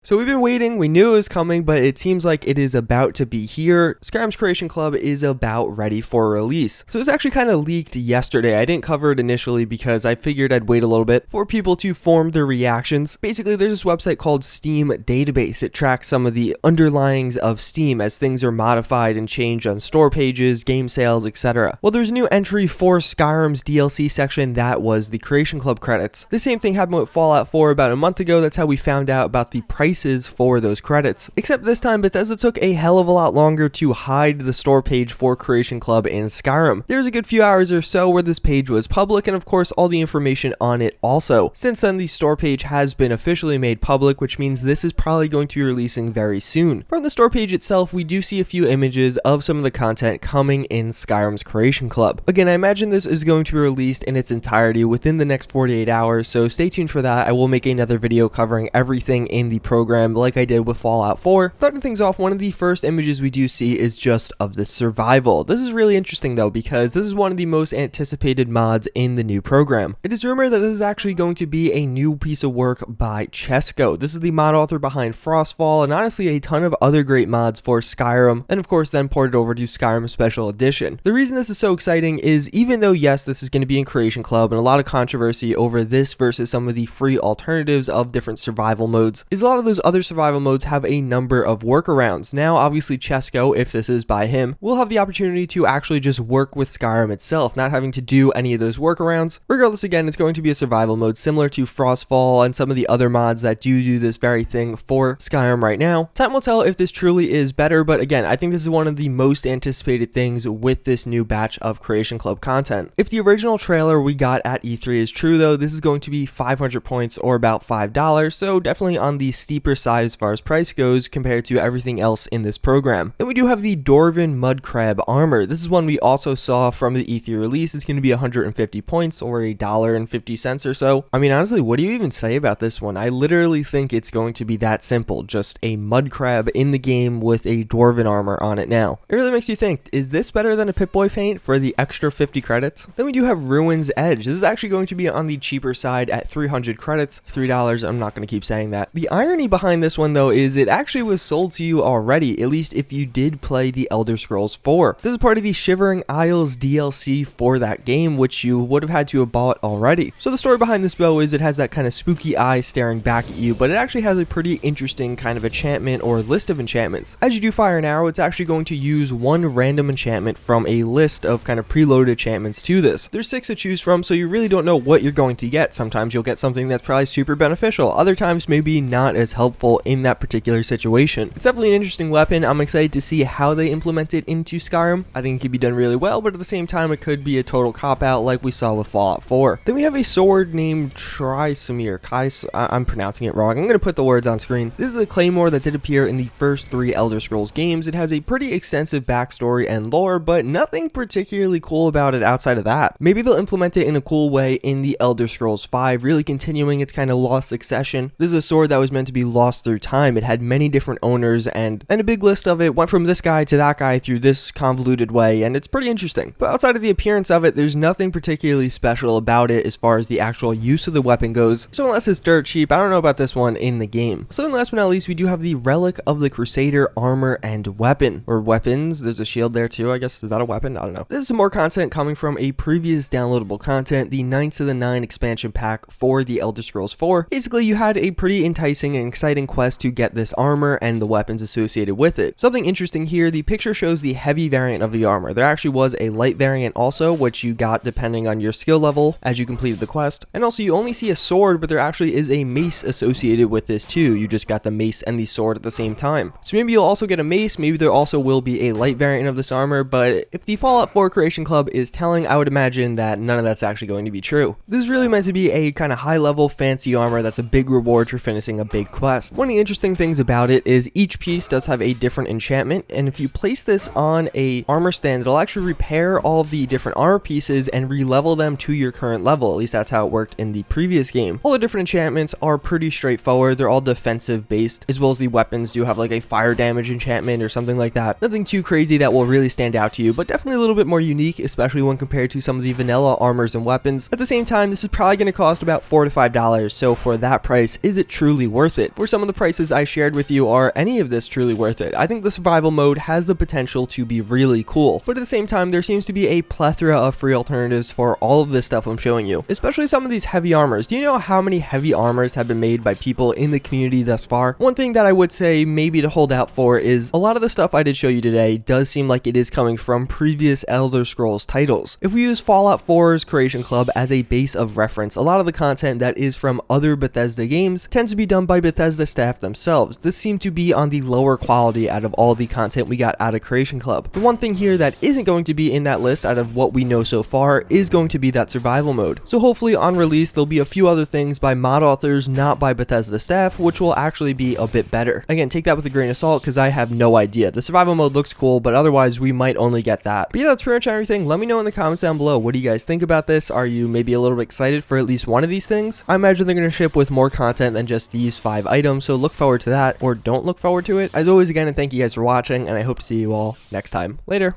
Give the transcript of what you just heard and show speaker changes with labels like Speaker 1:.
Speaker 1: So we've been waiting, we knew it was coming, but it seems like it is about to be here. Skyrim's Creation Club is about ready for release. So it was actually kind of leaked yesterday. I didn't cover it initially because I figured I'd wait a little bit for people to form their reactions. Basically, there's this website called Steam Database. It tracks some of the underlyings of Steam as things are modified and changed on store pages, game sales, etc. Well, there's a new entry for Skyrim's DLC section that was the Creation Club credits. The same thing happened with Fallout 4 about a month ago. That's how we found out about the prices for those credits. Except this time, Bethesda took a hell of a lot longer to hide the store page for Creation Club in Skyrim. There's a good few hours or so where this page was public, and of course all the information on it also. Since then, the store page has been officially made public, which means this is probably going to be releasing very soon. From the store page itself, we do see a few images of some of the content coming in Skyrim's Creation Club. Again, I imagine this is going to be released in its entirety within the next 48 hours, so stay tuned for that. I will make another video covering everything in the program like I did with Fallout 4. Starting things off, one of the first images we do see is just of the survival. This is really interesting though, because this is one of the most anticipated mods in the new program. It is rumored that this is actually going to be a new piece of work by Chesco. This is the mod author behind Frostfall and honestly a ton of other great mods for Skyrim, and of course then ported over to Skyrim Special Edition. The reason this is so exciting is even though yes, this is going to be in Creation Club and a lot of controversy over this versus some of the free alternatives of different survival modes, is a lot of those other survival modes have a number of workarounds. Now, obviously Chesco, if this is by him, will have the opportunity to actually just work with Skyrim itself, not having to do any of those workarounds. Regardless, again, it's going to be a survival mode similar to Frostfall and some of the other mods that do this very thing for Skyrim right now. Time will tell if this truly is better, but again, I think this is one of the most anticipated things with this new batch of Creation Club content. If the original trailer we got at E3 is true though, this is going to be 500 points or about $5, so definitely on the steeper side as far as price goes compared to everything else in this program. Then we do have the Dwarven Mud Crab armor. This is one we also saw from the E3 release. It's going to be 150 points or $1.50 or so. I mean, honestly, what do you even say about this one? I literally think it's going to be that simple. Just a mud crab in the game with a Dwarven armor on it now. It really makes you think, is this better than a Pip-Boy paint for the extra 50 credits? Then we do have Ruin's Edge. This is actually going to be on the cheaper side at 300 credits, $3. I'm not going to keep saying that. The irony behind this one though is it actually was sold to you already, at least if you did play the Elder Scrolls 4. This is part of the Shivering Isles DLC for that game, which you would have had to have bought already. So the story behind this bow is it has that kind of spooky eye staring back at you, but it actually has a pretty interesting kind of enchantment or list of enchantments. As you do fire an arrow, it's actually going to use one random enchantment from a list of kind of preloaded enchantments to this. There's 6 to choose from, so you really don't know what you're going to get. Sometimes you'll get something that's probably super beneficial, other times maybe not as helpful in that particular situation. It's definitely an interesting weapon. I'm excited to see how they implement it into Skyrim. I think it could be done really well, but at the same time it could be a total cop-out like we saw with Fallout 4. Then we have a sword named Trisamir. I'm pronouncing it wrong. I'm going to put the words on screen. This is a claymore that did appear in the first 3 Elder Scrolls games. It has a pretty extensive backstory and lore, but nothing particularly cool about it outside of that. Maybe they'll implement it in a cool way in the Elder Scrolls 5, really continuing its kind of lost succession. This is a sword that was meant to be lost through time. It had many different owners, and a big list of it went from this guy to that guy through this convoluted way, and it's pretty interesting. But outside of the appearance of it, there's nothing particularly special about it as far as the actual use of the weapon goes, so unless it's dirt cheap, I don't know about this one in the game. So then last but not least, we do have the Relic of the Crusader armor and weapon, or weapons. There's a shield there too, I guess. Is that a weapon? I don't know. This is some more content coming from a previous downloadable content, the Knights of the Nine expansion pack for the Elder Scrolls 4. Basically, you had a pretty enticing and exciting quest to get this armor and the weapons associated with it. Something interesting here, the picture shows the heavy variant of the armor. There actually was a light variant also, which you got depending on your skill level as you completed the quest. And also you only see a sword, but there actually is a mace associated with this too. You just got the mace and the sword at the same time. So maybe you'll also get a mace, maybe there also will be a light variant of this armor, but if the Fallout 4 Creation Club is telling, I would imagine that none of that's actually going to be true. This is really meant to be a kind of high level fancy armor that's a big reward for finishing a big quest. One of the interesting things about it is each piece does have a different enchantment, and if you place this on a armor stand, it'll actually repair all of the different armor pieces and re-level them to your current level. At least that's how it worked in the previous game. All the different enchantments are pretty straightforward. They're all defensive based, as well as the weapons do have like a fire damage enchantment or something like that. Nothing too crazy that will really stand out to you, but definitely a little bit more unique, especially when compared to some of the vanilla armors and weapons. At the same time, this is probably going to cost about $4 to $5, so for that price, is it truly worth it? it. For some of the prices I shared with you, are any of this truly worth it? I think the survival mode has the potential to be really cool, but at the same time there seems to be a plethora of free alternatives for all of this stuff I'm showing you, especially some of these heavy armors. Do you know how many heavy armors have been made by people in the community thus far? One thing that I would say maybe to hold out for is a lot of the stuff I did show you today does seem like it is coming from previous Elder Scrolls titles. If we use Fallout 4's Creation Club as a base of reference, a lot of the content that is from other Bethesda games tends to be done by Bethesda staff themselves. This seemed to be on the lower quality out of all the content we got out of Creation Club. The one thing here that isn't going to be in that list out of what we know so far is going to be that survival mode. So hopefully on release there'll be a few other things by mod authors, not by Bethesda staff, which will actually be a bit better. Again, take that with a grain of salt because I have no idea. The survival mode looks cool, but otherwise we might only get that. But yeah, that's pretty much everything. Let me know in the comments down below. What do you guys think about this? Are you maybe a little bit excited for at least one of these things? I imagine they're going to ship with more content than just these 5 items, so look forward to that, or don't look forward to it. As always, again, and thank you guys for watching, and I hope to see you all next time. Later.